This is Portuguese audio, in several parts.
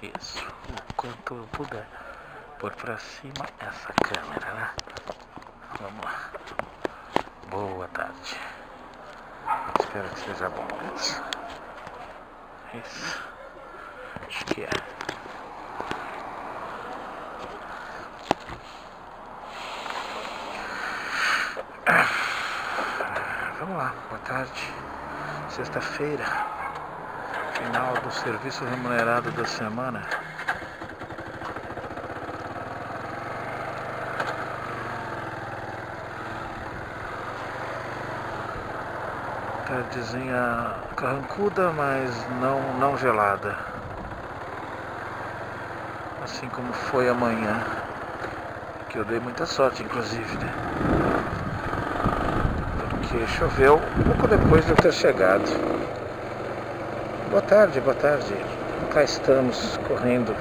Isso, o quanto eu puder pôr pra cima essa câmera, né? Vamos lá. Boa tarde. Espero que seja bom. Isso. Acho que é. Vamos lá, boa tarde. Sexta-feira, final do serviço remunerado da semana. Tardezinha carrancuda, mas não gelada. Assim como foi amanhã, que eu dei muita sorte, inclusive, né? Porque choveu pouco depois de eu ter chegado. Boa tarde, boa tarde. Cá estamos correndo.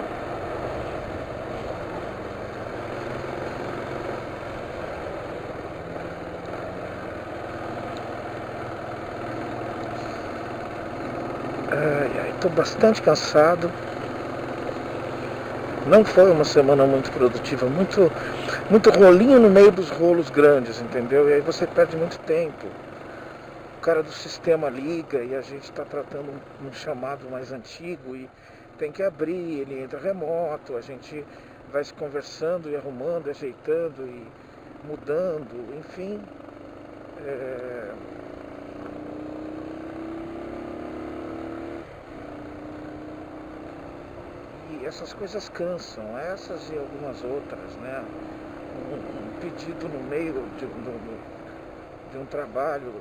Estou bastante cansado. Não foi uma semana muito produtiva, muito rolinho no meio dos rolos grandes, entendeu? E aí você perde muito tempo. O cara do sistema liga e a gente está tratando um chamado mais antigo e tem que abrir, ele entra remoto, a gente vai se conversando e arrumando, ajeitando e mudando, enfim. E essas coisas cansam, essas e algumas outras, né? Um pedido no meio de um trabalho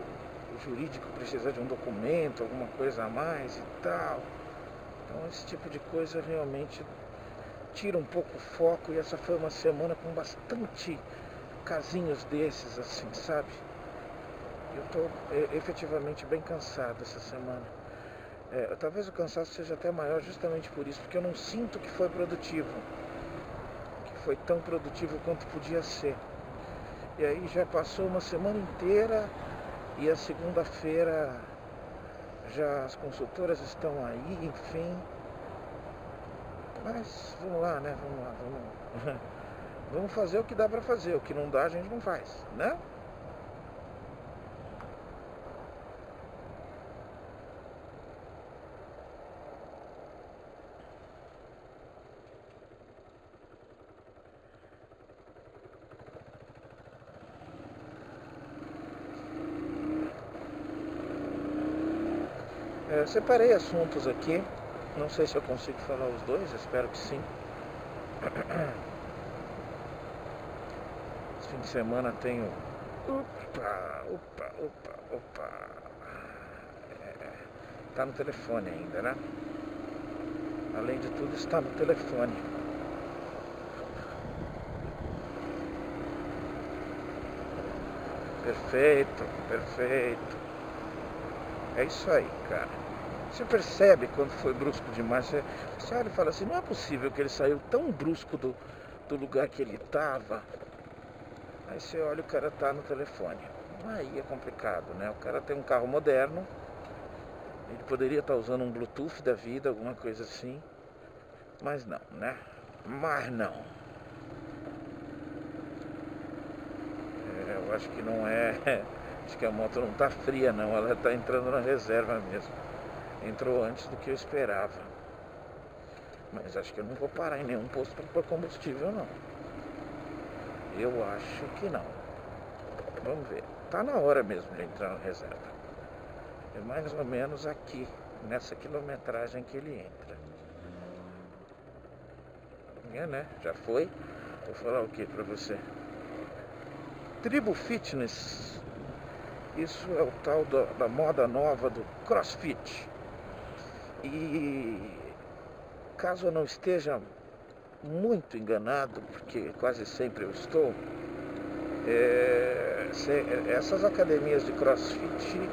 jurídico precisa de um documento, alguma coisa a mais e tal. Então esse tipo de coisa realmente tira um pouco o foco, e essa foi uma semana com bastante casinhos desses, assim, sabe? Eu estou efetivamente bem cansado essa semana. Talvez o cansaço seja até maior justamente por isso, porque eu não sinto que foi produtivo, que foi tão produtivo quanto podia ser. E aí já passou uma semana inteira e a segunda-feira já as consultoras estão aí, enfim. Mas vamos lá, né? Vamos fazer o que dá pra fazer, o que não dá a gente não faz, né? Separei assuntos aqui, não sei se eu consigo falar os dois, espero que sim. Esse fim de semana tenho... Opa. Tá no telefone ainda, né? Além de tudo, está no telefone. Perfeito. É isso aí, cara. Você percebe quando foi brusco demais. Você olha e fala assim, não é possível que ele saiu tão brusco do lugar que ele estava. Aí você olha, o cara tá no telefone. Aí é complicado, né? O cara tem um carro moderno, ele poderia estar usando um Bluetooth da vida, alguma coisa assim. Mas não, né? Eu acho que não é... Acho que a moto não tá fria, não. Ela tá entrando na reserva mesmo. Entrou antes do que eu esperava. Mas acho que eu não vou parar em nenhum posto para pôr combustível, não. Eu acho que não. Vamos ver. Tá na hora mesmo de entrar na reserva. É mais ou menos aqui, nessa quilometragem que ele entra. Né? Já foi. Vou falar o que pra você? Tribo Fitness. Isso é o tal da moda nova do CrossFit. E caso eu não esteja muito enganado, porque quase sempre eu estou, essas academias de CrossFit,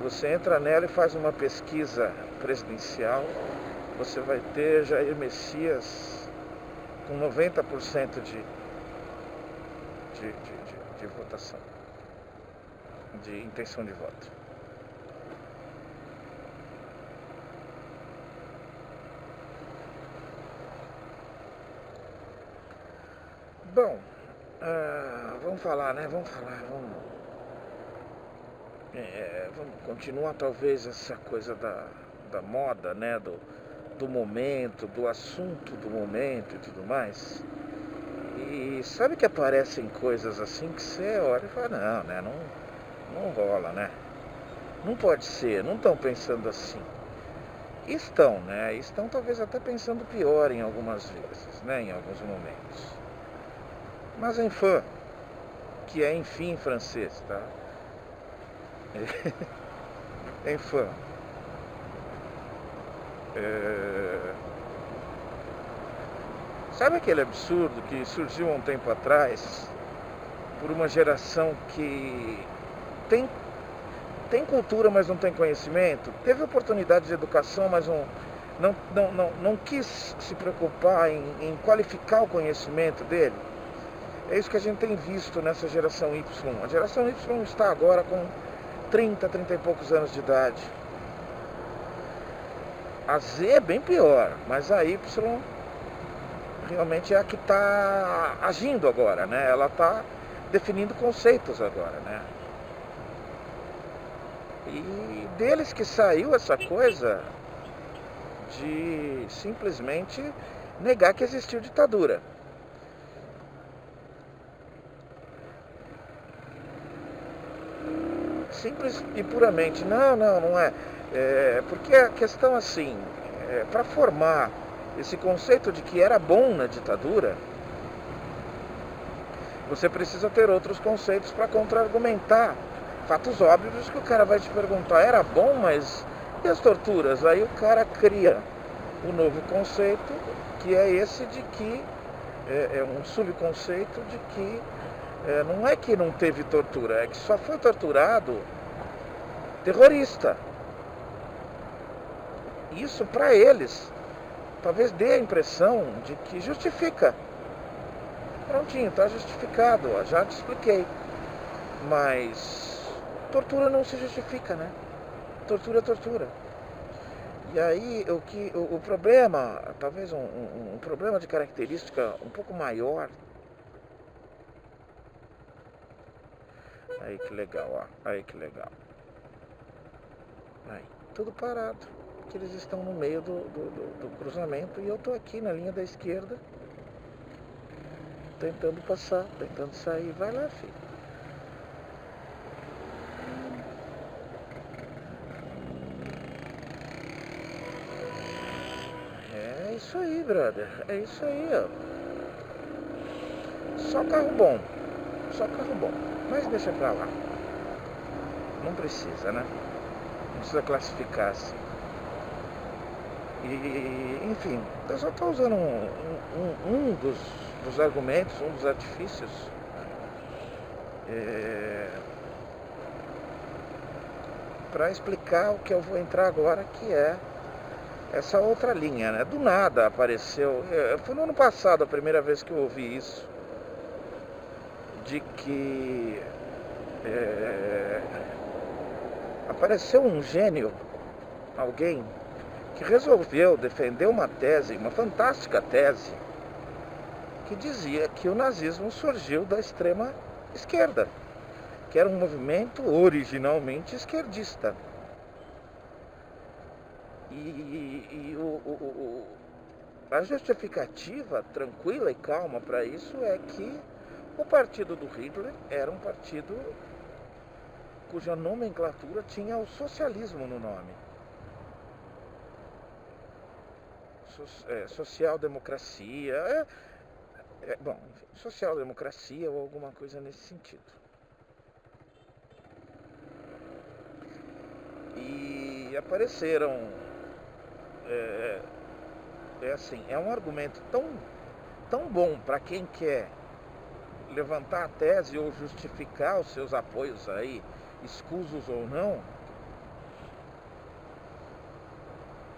você entra nela e faz uma pesquisa presidencial, você vai ter Jair Messias com 90% de votação, de intenção de voto. Bom, vamos falar, né? Vamos continuar talvez essa coisa da moda, né? Do momento, do assunto do momento e tudo mais. E sabe que aparecem coisas assim que você olha e fala, não, né? Não rola, né? Não pode ser, não estão pensando assim. Estão, né? Estão talvez até pensando pior em algumas vezes, né? Em alguns momentos. Mas enfim, que é enfim em francês, tá? Enfim. Sabe aquele absurdo que surgiu há um tempo atrás por uma geração que tem cultura, mas não tem conhecimento? Teve oportunidade de educação, mas não quis se preocupar em qualificar o conhecimento dele? É isso que a gente tem visto nessa geração Y. A geração Y está agora com 30 e poucos anos de idade. A Z é bem pior, mas a Y realmente é a que está agindo agora, né? Ela está definindo conceitos agora, né? E deles que saiu essa coisa de simplesmente negar que existiu ditadura. Simples e puramente. Não é. Porque a questão assim, para formar esse conceito de que era bom na ditadura, você precisa ter outros conceitos para contra-argumentar fatos óbvios que o cara vai te perguntar, era bom, mas e as torturas? Aí o cara cria um novo conceito, que é esse de que, é um subconceito de que não é que não teve tortura, é que só foi torturado terrorista. Isso para eles talvez dê a impressão de que justifica. Prontinho, está justificado, já te expliquei. Mas tortura não se justifica, né? Tortura é tortura. E aí o problema, talvez um problema de característica um pouco maior. Aí que legal, ó. Aí que legal. Aí, tudo parado. Que eles estão no meio do cruzamento e eu tô aqui na linha da esquerda tentando passar, tentando sair. Vai lá, filho. É isso aí, brother. É isso aí, ó. Só carro bom. Só carro bom. Mas deixa pra lá. Não precisa, né? Não precisa classificar assim. E, enfim, eu só estou usando um dos argumentos, um dos artifícios para explicar o que eu vou entrar agora, que é essa outra linha, né? Do nada apareceu, foi no ano passado a primeira vez que eu ouvi isso, de que apareceu um gênio, alguém que resolveu defender uma tese, uma fantástica tese, que dizia que o nazismo surgiu da extrema esquerda, que era um movimento originalmente esquerdista. A justificativa tranquila e calma para isso é que o partido do Hitler era um partido cuja nomenclatura tinha o socialismo no nome. Social-democracia, bom, enfim, social-democracia ou alguma coisa nesse sentido. E apareceram, assim, é um argumento tão bom para quem quer levantar a tese ou justificar os seus apoios aí, escusos ou não,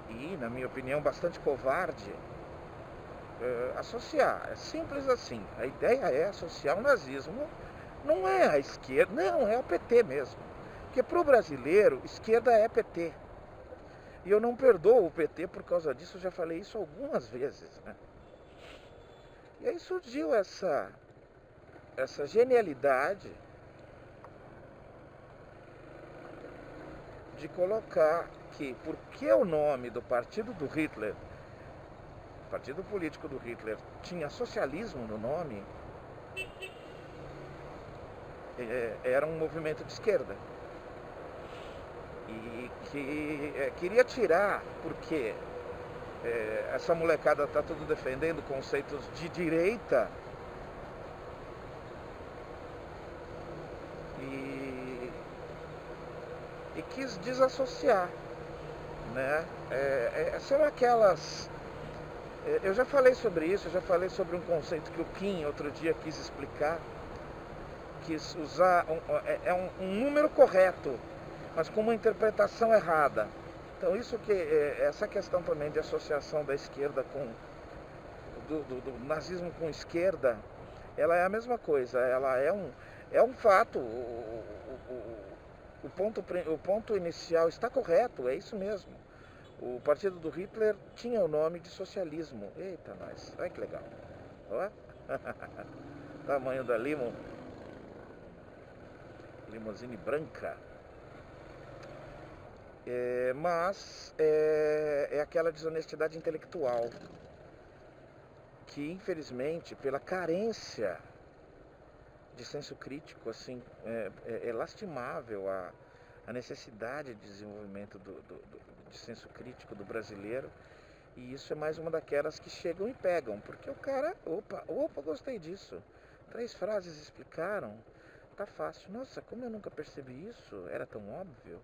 e, na minha opinião, bastante covarde, associar. É simples assim. A ideia é associar o nazismo, não é a esquerda, não, é o PT mesmo. Porque para o brasileiro, esquerda é PT. E eu não perdoo o PT por causa disso, eu já falei isso algumas vezes, né? E aí surgiu essa essa genialidade de colocar que, porque o nome do partido do Hitler, partido político do Hitler, tinha socialismo no nome, era um movimento de esquerda. E que queria tirar, porque essa molecada está tudo defendendo conceitos de direita, e quis desassociar, né? São aquelas... Eu já falei sobre isso, eu já falei sobre um conceito que o Kim outro dia quis explicar, quis usar um número correto, mas com uma interpretação errada. Então isso essa questão também de associação da esquerda com do nazismo com esquerda, ela é a mesma coisa, ela é um fato. O ponto inicial está correto, é isso mesmo. O partido do Hitler tinha o nome de socialismo. Eita, nós, olha que legal. Ó. Tamanho da limousine branca. Mas é aquela desonestidade intelectual que, infelizmente, pela carência de senso crítico, assim, é lastimável a necessidade de desenvolvimento de senso crítico do brasileiro. E isso é mais uma daquelas que chegam e pegam, porque o cara, opa, gostei disso. 3 frases explicaram, tá fácil. Nossa, como eu nunca percebi isso, era tão óbvio.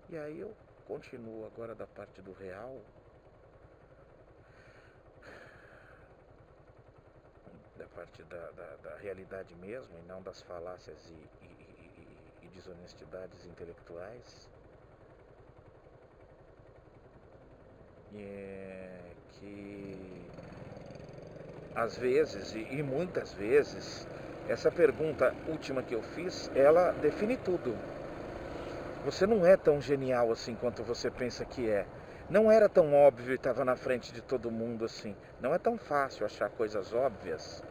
E aí eu continuo agora da parte do real, da parte da realidade mesmo, e não das falácias e desonestidades intelectuais. Que às vezes, e muitas vezes, essa pergunta última que eu fiz, ela define tudo. Você não é tão genial assim quanto você pensa que é. Não era tão óbvio e estava na frente de todo mundo assim. Não é tão fácil achar coisas óbvias.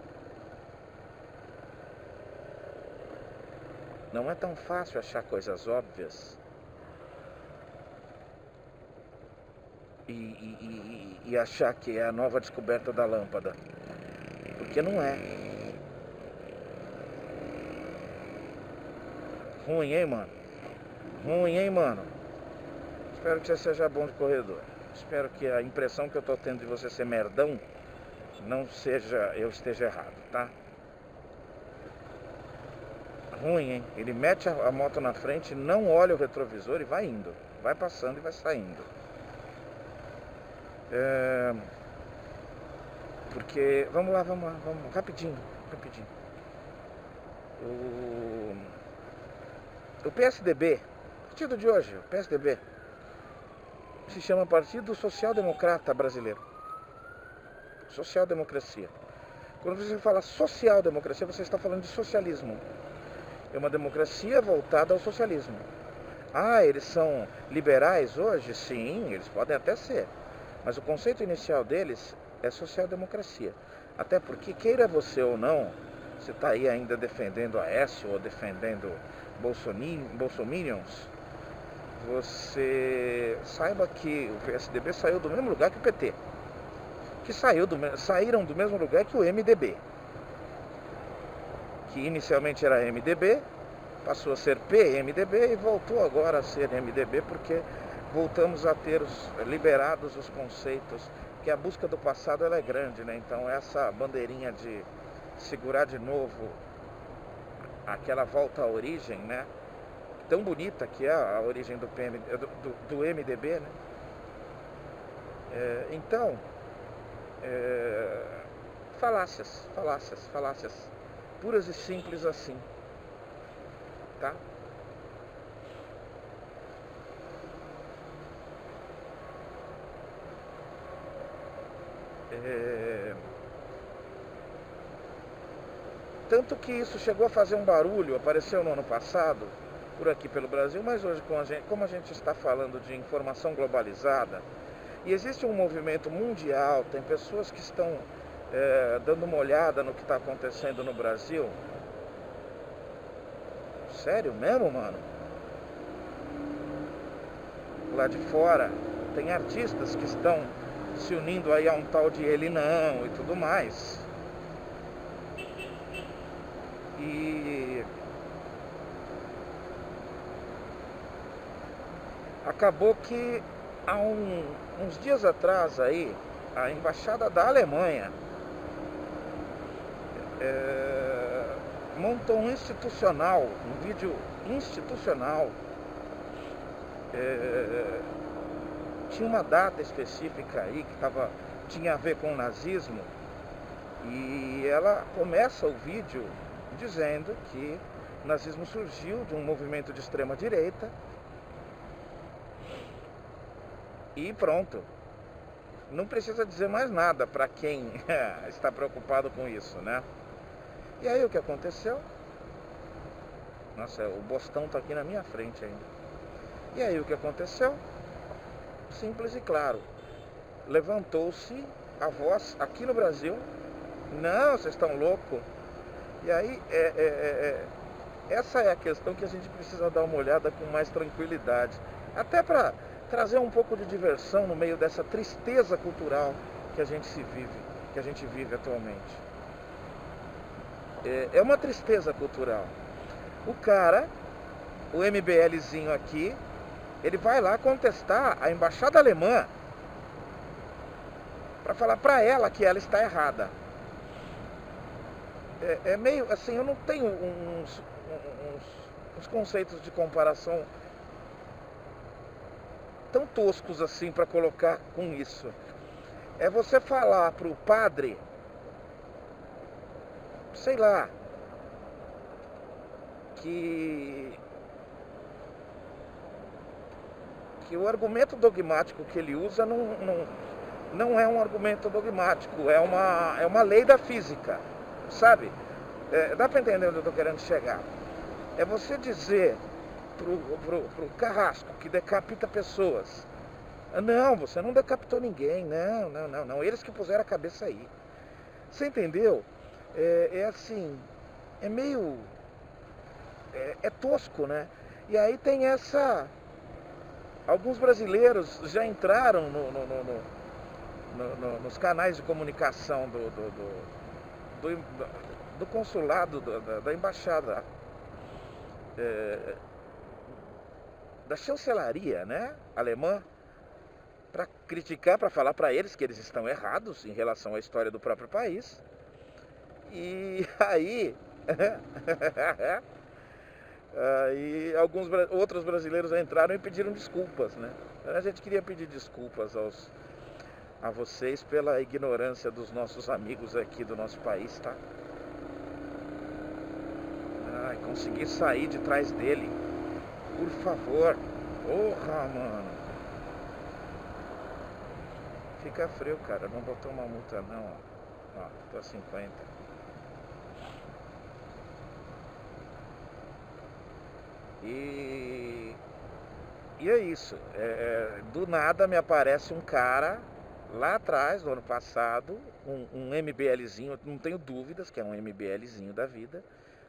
Não é tão fácil achar coisas óbvias. E achar que é a nova descoberta da lâmpada. Porque não é. Ruim, hein, mano? Ruim, hein, mano? Espero que você seja bom de corredor. Espero que a impressão que eu tô tendo de você ser merdão não seja eu esteja errado, tá? Ruim, hein? Ele mete a moto na frente, não olha o retrovisor e vai indo. Vai passando e vai saindo. Porque... Vamos lá, rapidinho. O PSDB, partido de hoje, o PSDB, se chama Partido Social Democrata Brasileiro. Social-democracia. Quando você fala social-democracia, você está falando de socialismo. É uma democracia voltada ao socialismo. Ah, eles são liberais hoje? Sim, eles podem até ser. Mas o conceito inicial deles é social-democracia. Até porque, queira você ou não, você está aí ainda defendendo Aécio ou defendendo bolsominions, você saiba que o PSDB saiu do mesmo lugar que o PT. Que saíram do mesmo lugar que o MDB. Que inicialmente era MDB, passou a ser PMDB e voltou agora a ser MDB, porque voltamos a ter liberados os conceitos, que a busca do passado ela é grande, né? Então essa bandeirinha de segurar de novo aquela volta à origem, né? Tão bonita que é a origem do MDB, né? Então, falácias, puras e simples assim, tá? Tanto que isso chegou a fazer um barulho, apareceu no ano passado, por aqui pelo Brasil, mas hoje, como a gente está falando de informação globalizada, e existe um movimento mundial, tem pessoas que estão dando uma olhada no que está acontecendo no Brasil, sério mesmo, mano? Lá de fora tem artistas que estão se unindo aí a um tal de Ele Não e tudo mais. E acabou que há uns dias atrás aí, a embaixada da Alemanha montou um vídeo institucional. Tinha uma data específica aí que tinha a ver com o nazismo, e ela começa o vídeo dizendo que o nazismo surgiu de um movimento de extrema direita e pronto. Não precisa dizer mais nada para quem está preocupado com isso, né? E aí o que aconteceu? Nossa, o Bostão tá aqui na minha frente ainda. E aí o que aconteceu? Simples e claro. Levantou-se a voz aqui no Brasil. Não, vocês estão loucos. E aí, essa é a questão que a gente precisa dar uma olhada com mais tranquilidade. Até para trazer um pouco de diversão no meio dessa tristeza cultural que a gente vive atualmente. É uma tristeza cultural. O cara, o MBLzinho aqui, ele vai lá contestar a embaixada alemã para falar para ela que ela está errada. É meio assim, eu não tenho uns conceitos de comparação tão toscos assim para colocar com isso. É você falar pro padre, sei lá, que o argumento dogmático que ele usa não é um argumento dogmático, é uma lei da física, sabe? Dá para entender onde eu estou querendo chegar? É você dizer pro carrasco que decapita pessoas: não, você não decapitou ninguém, não, eles que puseram a cabeça aí. Você entendeu? Assim, é meio... É tosco, né? E aí tem alguns brasileiros já entraram nos canais de comunicação do consulado, da embaixada, da chancelaria, né, alemã, para criticar, para falar para eles que eles estão errados em relação à história do próprio país. E aí aí outros brasileiros entraram e pediram desculpas, né? A gente queria pedir desculpas a vocês pela ignorância dos nossos amigos aqui do nosso país, tá? Consegui sair de trás dele, por favor. Porra, mano. Fica frio, cara, não botou uma multa não, ó. Ó, tô a 50. E é isso. Do nada me aparece um cara lá atrás, no ano passado, um MBLzinho, não tenho dúvidas que é um MBLzinho da vida,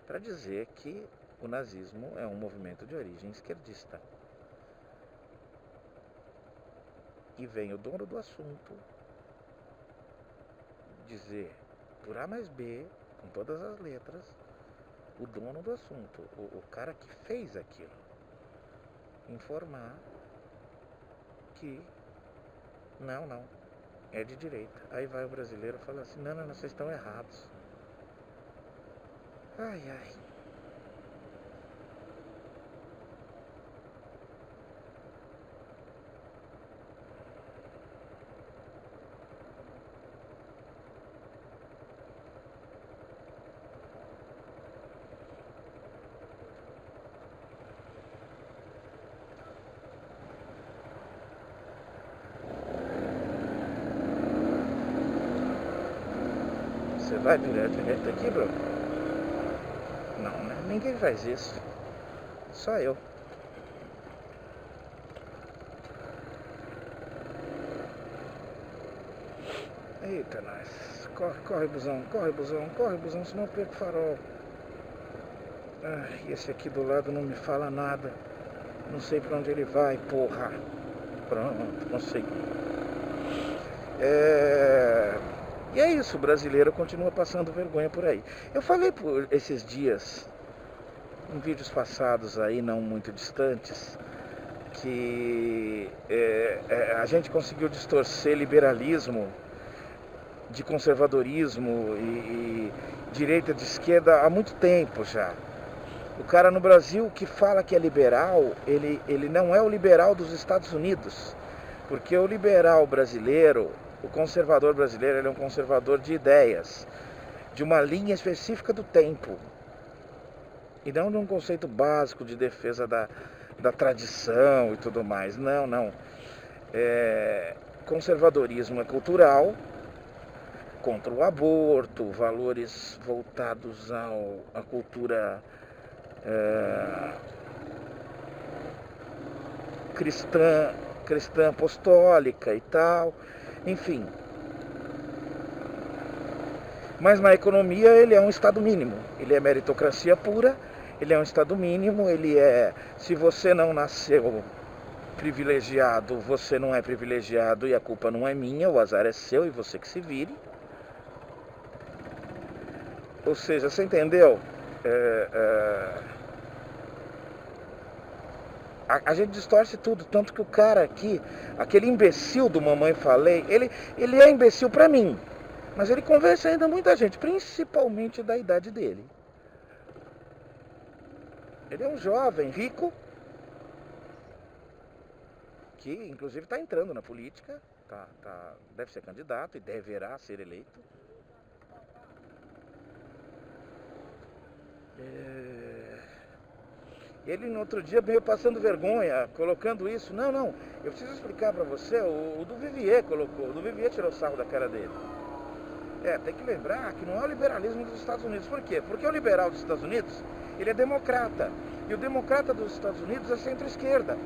para dizer que o nazismo é um movimento de origem esquerdista. E vem o dono do assunto dizer, por A mais B, com todas as letras, o dono do assunto, o cara que fez aquilo, informar que não, é de direita. Aí vai o brasileiro e fala assim, não, vocês estão errados. Ai. Você vai direto aqui, bro? Não, né? Ninguém faz isso. Só eu. Eita, nós. Corre, busão, senão eu perco o farol. Esse aqui do lado não me fala nada. Não sei pra onde ele vai, porra. Pronto, consegui. E é isso, o brasileiro continua passando vergonha por aí. Eu falei por esses dias, em vídeos passados aí, não muito distantes, que a gente conseguiu distorcer liberalismo de conservadorismo e direita de esquerda há muito tempo já. O cara no Brasil que fala que é liberal, ele não é o liberal dos Estados Unidos, porque o liberal brasileiro, o conservador brasileiro, ele é um conservador de ideias, de uma linha específica do tempo, e não de um conceito básico de defesa da tradição e tudo mais. Não. Conservadorismo é cultural, contra o aborto, valores voltados à cultura cristã apostólica e tal, enfim. Mas na economia ele é um Estado mínimo, ele é meritocracia pura, ele é um Estado mínimo, se você não nasceu privilegiado, você não é privilegiado e a culpa não é minha, o azar é seu e você que se vire. Ou seja, você entendeu? A gente distorce tudo, tanto que o cara aqui, aquele imbecil do Mamãe Falei, ele é imbecil pra mim, mas ele convence ainda muita gente, principalmente da idade dele. Ele é um jovem rico, que inclusive está entrando na política, deve ser candidato e deverá ser eleito. Ele no outro dia veio passando vergonha, colocando isso. Não, eu preciso explicar pra você, o do Vivier colocou, o do Vivier tirou sarro da cara dele. Tem que lembrar que não é o liberalismo dos Estados Unidos. Por quê? Porque o liberal dos Estados Unidos, ele é democrata. E o democrata dos Estados Unidos é centro-esquerda.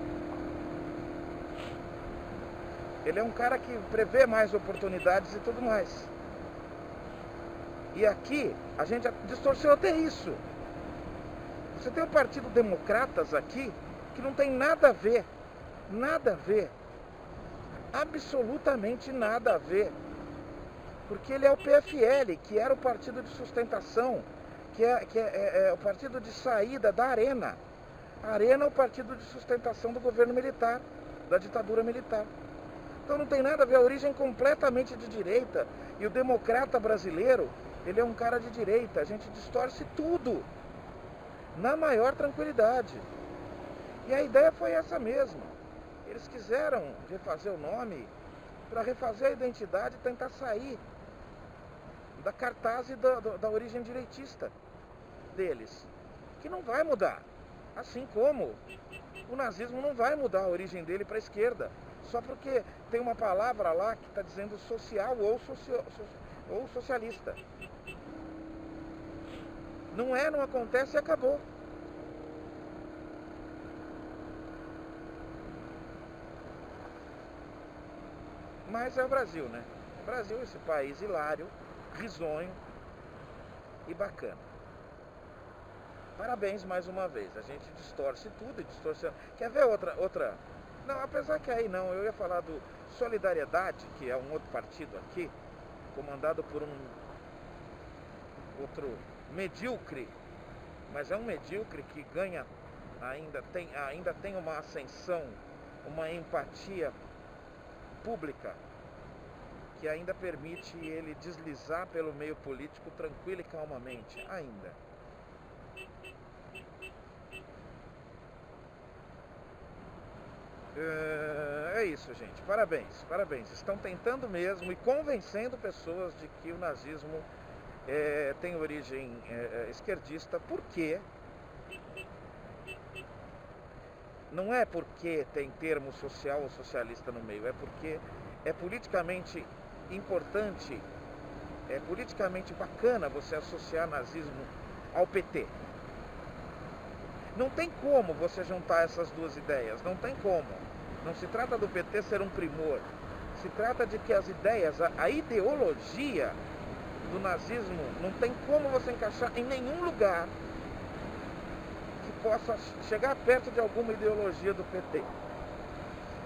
Ele é um cara que prevê mais oportunidades e tudo mais. E aqui, a gente distorceu até isso. Você tem o Partido Democratas aqui, que não tem nada a ver, absolutamente nada a ver, porque ele é o PFL, que era o partido de sustentação, que é o partido de saída da Arena. A Arena é o partido de sustentação do governo militar, da ditadura militar. Então não tem nada a ver, a origem completamente de direita, e o democrata brasileiro, ele é um cara de direita, a gente distorce tudo. Na maior tranquilidade. E a ideia foi essa mesma. Eles quiseram refazer o nome para refazer a identidade e tentar sair da cartaz e da origem direitista deles, que não vai mudar. Assim como o nazismo não vai mudar a origem dele para a esquerda, só porque tem uma palavra lá que está dizendo social ou socialista. Não acontece e acabou. Mas é o Brasil, né? O Brasil é esse país hilário, risonho e bacana. Parabéns mais uma vez. A gente distorce tudo e distorce. Quer ver outra? Não, apesar que aí não, eu ia falar do Solidariedade, que é um outro partido aqui, comandado por um outro medíocre, mas é um medíocre que ganha, ainda tem uma ascensão, uma empatia pública, que ainda permite ele deslizar pelo meio político tranquilo e calmamente, ainda. É isso, gente, parabéns, estão tentando mesmo e convencendo pessoas de que o nazismo tem origem esquerdista, porque não é porque tem termo social ou socialista no meio, é porque é politicamente importante, é politicamente bacana você associar nazismo ao PT. Não tem como você juntar essas duas ideias, não tem como. Não se trata do PT ser um primor, se trata de que as ideias, a ideologia do nazismo não tem como você encaixar em nenhum lugar possa chegar perto de alguma ideologia do PT.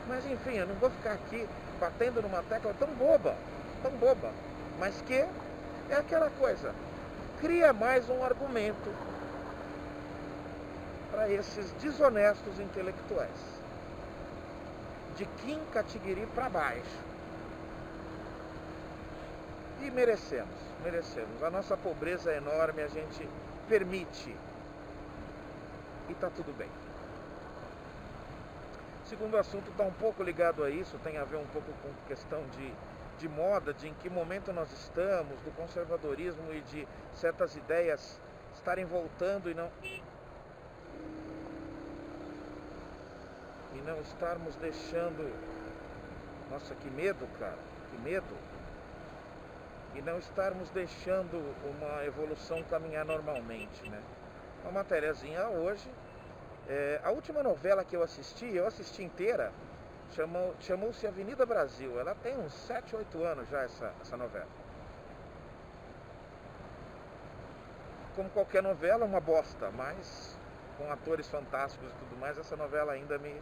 Mas enfim, eu não vou ficar aqui batendo numa tecla tão boba, mas que é aquela coisa, cria mais um argumento para esses desonestos intelectuais, de Kim Kataguiri para baixo. E merecemos. A nossa pobreza é enorme, a gente permite. E está tudo bem. Segundo assunto está um pouco ligado a isso, tem a ver um pouco com questão de moda, de em que momento nós estamos, do conservadorismo e de certas ideias estarem voltando e não estarmos deixando... Nossa, que medo, cara, que medo. E não estarmos deixando uma evolução caminhar normalmente, né? Uma matériazinha hoje. A última novela que eu assisti inteira, chamou-se Avenida Brasil. Ela tem uns 7, 8 anos já, essa novela. Como qualquer novela, uma bosta, mas com atores fantásticos e tudo mais, essa novela ainda me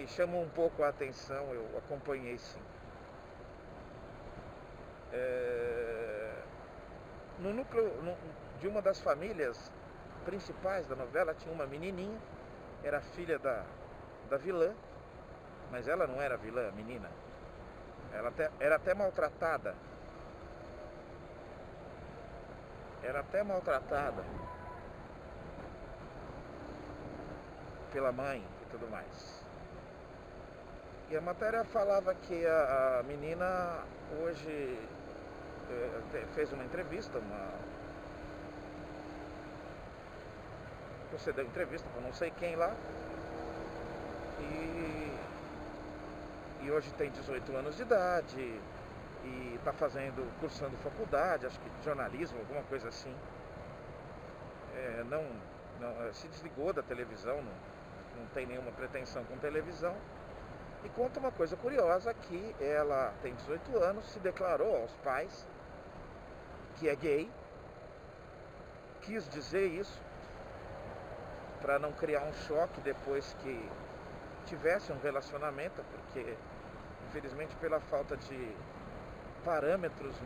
chamou um pouco a atenção, eu acompanhei sim. No núcleo de uma das famílias principais da novela tinha uma menininha, era filha da vilã, mas ela não era vilã, a menina. Ela era até maltratada. Pela mãe e tudo mais. E a matéria falava que a menina hoje fez uma entrevista, concedeu entrevista para não sei quem lá, e hoje tem 18 anos de idade e está cursando faculdade, acho que de jornalismo, alguma coisa assim. Não se desligou da televisão, não tem nenhuma pretensão com televisão. E conta uma coisa curiosa, que ela tem 18 anos, se declarou aos pais que é gay, quis dizer isso para não criar um choque depois que tivesse um relacionamento, porque infelizmente pela falta de parâmetros,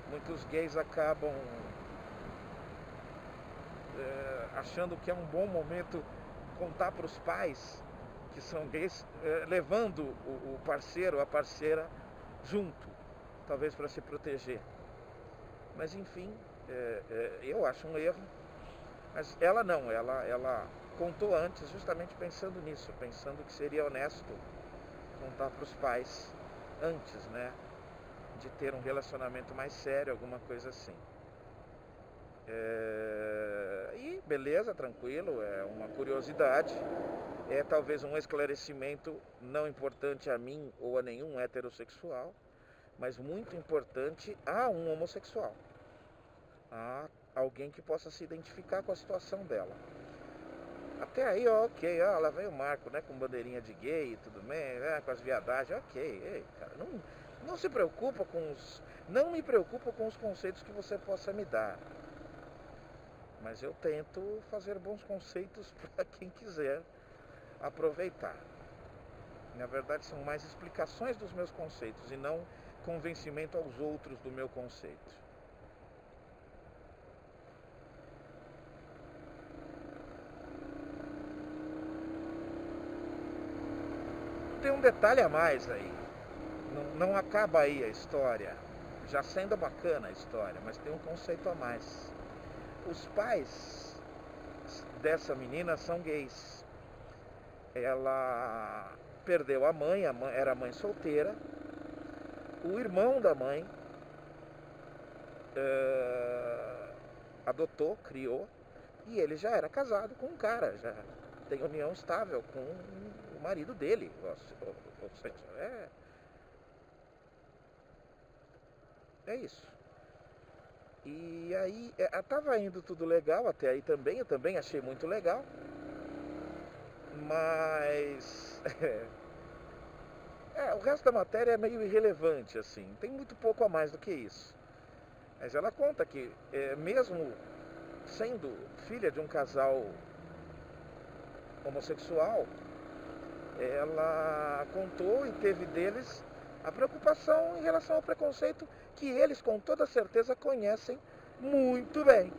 muitos gays acabam achando que é um bom momento contar para os pais que são gays, levando o parceiro ou a parceira junto, talvez para se proteger. Mas enfim, eu acho um erro. Mas ela não, ela contou antes justamente pensando nisso, pensando que seria honesto contar para os pais antes, né, de ter um relacionamento mais sério, alguma coisa assim. E beleza, tranquilo, é uma curiosidade, é talvez um esclarecimento não importante a mim ou a nenhum heterossexual, mas muito importante a um homossexual, a alguém que possa se identificar com a situação dela. Até aí, ok, lá vem o Marco, né, com bandeirinha de gay e tudo bem, com as viadagens, ok. Ei, cara, não se preocupa não me preocupa com os conceitos que você possa me dar. Mas eu tento fazer bons conceitos para quem quiser aproveitar. Na verdade, são mais explicações dos meus conceitos e não convencimento aos outros do meu conceito. Tem um detalhe a mais aí. Não acaba aí a história. Já sendo bacana a história, mas tem um conceito a mais. Os pais dessa menina são gays. Ela perdeu a mãe era mãe solteira. O irmão da mãe adotou, criou, e ele já era casado com um cara, já tem união estável com o marido dele. Ou seja, é isso. E aí, estava indo tudo legal até aí também, eu também achei muito legal, mas o resto da matéria é meio irrelevante, assim, tem muito pouco a mais do que isso. Mas ela conta que mesmo sendo filha de um casal homossexual, ela contou e teve deles a preocupação em relação ao preconceito que eles com toda certeza conhecem muito bem.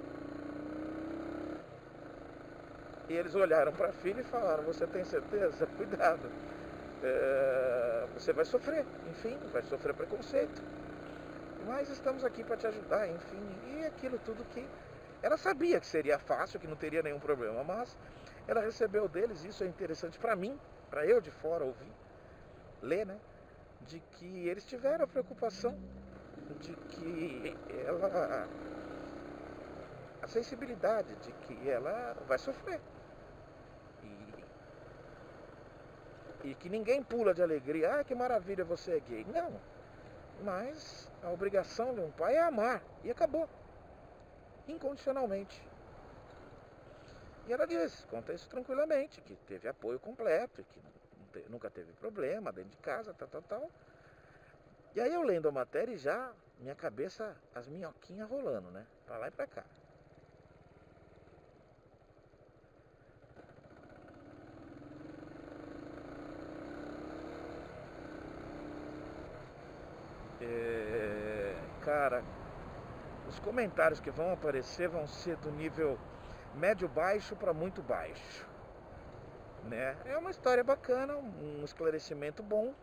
E eles olharam para a filha e falaram: você tem certeza? Cuidado, você vai sofrer, enfim, vai sofrer preconceito, mas estamos aqui para te ajudar, enfim. E aquilo tudo que ela sabia que seria fácil, que não teria nenhum problema, mas ela recebeu deles. Isso é interessante para mim, para eu de fora ouvir, ler, né? De que eles tiveram a preocupação de que a sensibilidade de que ela vai sofrer. E que ninguém pula de alegria. Ah, que maravilha, você é gay. Não. Mas a obrigação de um pai é amar. E acabou. Incondicionalmente. E ela diz, conta isso tranquilamente, que teve apoio completo, que nunca teve problema dentro de casa, tal. E aí eu lendo a matéria e já, minha cabeça, as minhoquinhas rolando, né? Pra lá e pra cá. Cara, os comentários que vão aparecer vão ser do nível médio-baixo para muito baixo, né? É uma história bacana, um esclarecimento bom.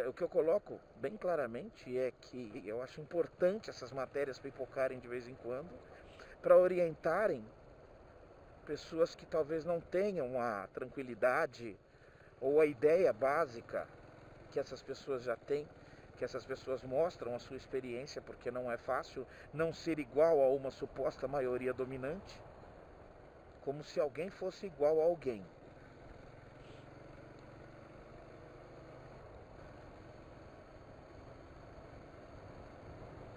O que eu coloco bem claramente é que eu acho importante essas matérias pipocarem de vez em quando para orientarem pessoas que talvez não tenham a tranquilidade ou a ideia básica que essas pessoas já têm, que essas pessoas mostram a sua experiência, porque não é fácil não ser igual a uma suposta maioria dominante, como se alguém fosse igual a alguém.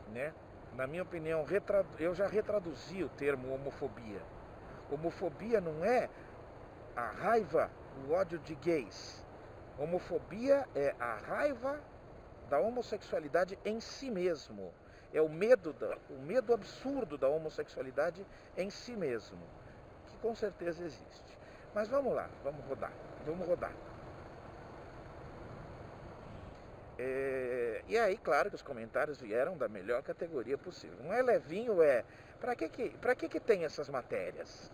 Né? Na minha opinião, eu já retraduzi o termo homofobia. Homofobia não é a raiva, o ódio de gays. Homofobia é a raiva da homossexualidade em si mesmo. É o medo absurdo da homossexualidade em si mesmo, que com certeza existe. Mas vamos lá, vamos rodar. E aí, claro que os comentários vieram da melhor categoria possível. Um levinho pra que tem essas matérias?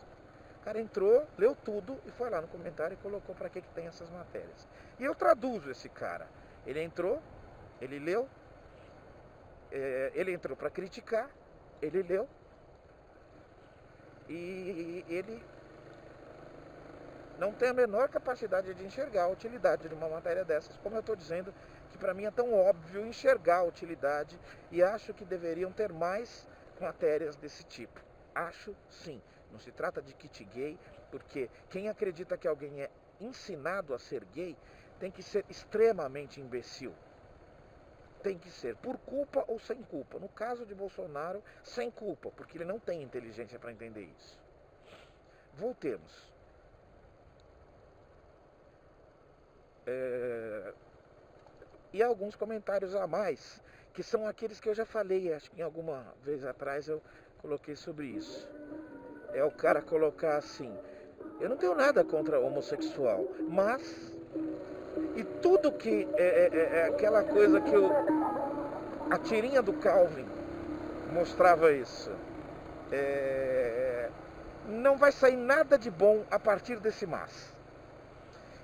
O cara entrou, leu tudo e foi lá no comentário e colocou pra que tem essas matérias. E eu traduzo esse cara. Ele entrou, ele leu, ele entrou para criticar, ele leu e ele não tem a menor capacidade de enxergar a utilidade de uma matéria dessas, como eu estou dizendo que para mim é tão óbvio enxergar a utilidade, e acho que deveriam ter mais matérias desse tipo. Acho sim, não se trata de kit gay, porque quem acredita que alguém é ensinado a ser gay tem que ser extremamente imbecil. Tem que ser por culpa ou sem culpa. No caso de Bolsonaro, sem culpa, porque ele não tem inteligência para entender isso. Voltemos. E alguns comentários a mais, que são aqueles que eu já falei, acho que em alguma vez atrás eu coloquei sobre isso. É o cara colocar assim: eu não tenho nada contra homossexual, mas... E tudo que é aquela coisa que a tirinha do Calvin mostrava isso. Não vai sair nada de bom a partir desse mas.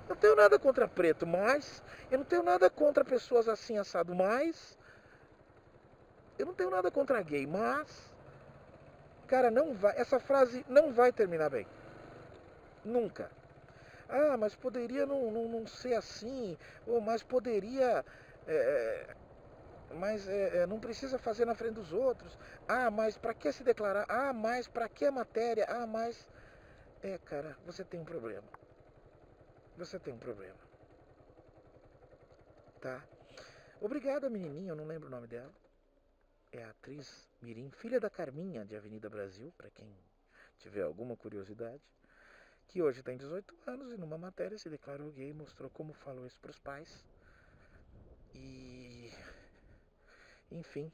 Eu não tenho nada contra preto, mas... Eu não tenho nada contra pessoas assim assado, mas... Eu não tenho nada contra gay, mas... Cara, não vai... Essa frase não vai terminar bem. Nunca. Ah, mas poderia não ser assim. Ou mas poderia... Mas não precisa fazer na frente dos outros. Ah, mas pra que se declarar? Ah, mas pra que a matéria? Ah, mas... cara, você tem um problema. Você tem um problema. Tá? Obrigado a menininha, eu não lembro o nome dela. É a atriz Mirim, filha da Carminha, de Avenida Brasil, para quem tiver alguma curiosidade. Que hoje tem 18 anos e numa matéria se declarou gay e mostrou como falou isso pros pais. E... Enfim,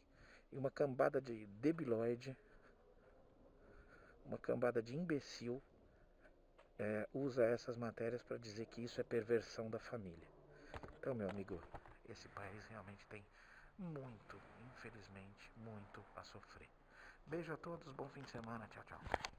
e uma cambada de debilóide, uma cambada de imbecil usa essas matérias para dizer que isso é perversão da família. Então, meu amigo, esse país realmente tem muito, infelizmente, muito a sofrer. Beijo a todos, bom fim de semana, tchau, tchau.